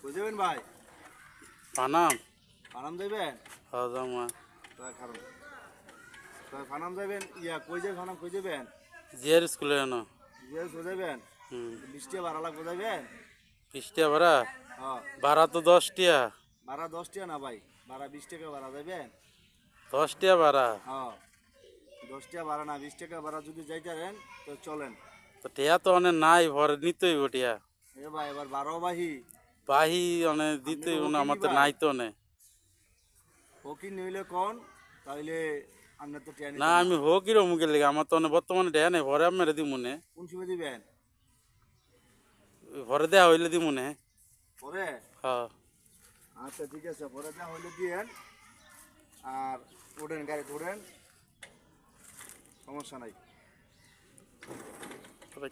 বুঝবেন ভাই? পানাম ফানাম যাইবেন? হজমা তাই খারাপ। তাই ফানাম যাইবেন কই যাই ফানাম কই যাবেন? জিয়ার স্কুলে না যাইবেন? 20 টাকা ভাড়া লাগবে যাইবেন? 20 টাকা ভাড়া হ্যাঁ। ভাড়া তো 10 টাকা ভাড়া 10 টাকা না ভাই, ভাড়া 20 টাকা ভাড়া যাইবেন? 10 টাকা ভাড়া হ্যাঁ। 10 টাকা ভাড়া না 20 টাকা ভাড়া যদি যাইতারেন তো চলেন। তো টিয়া তো অনেক নাই ভরে নিতেই টিয়া এ ভাই এবার 12 বাহি বাহি অনেক আপনি দিতেই তো আমার হকিনি তো ভাই, নাই তো নে হকি নইলে কোন তাইলে আপনার তো টিয়া না নিতাম না। আমি হোক কিরো মুখে লেগে আমার তো অনেক বর্তমানে টিয়া নেই ভরে আমার দি মনে কোন সময় দিবেন? ভরে দেওয়া হইলে দি মনে পরে? হ্যাঁ আচ্ছা ঠিক আছে, পরে যা হইলে দিয়েন। আর উঠেন, গাড়িতে উঠেন, সমস্যা নাই। তবে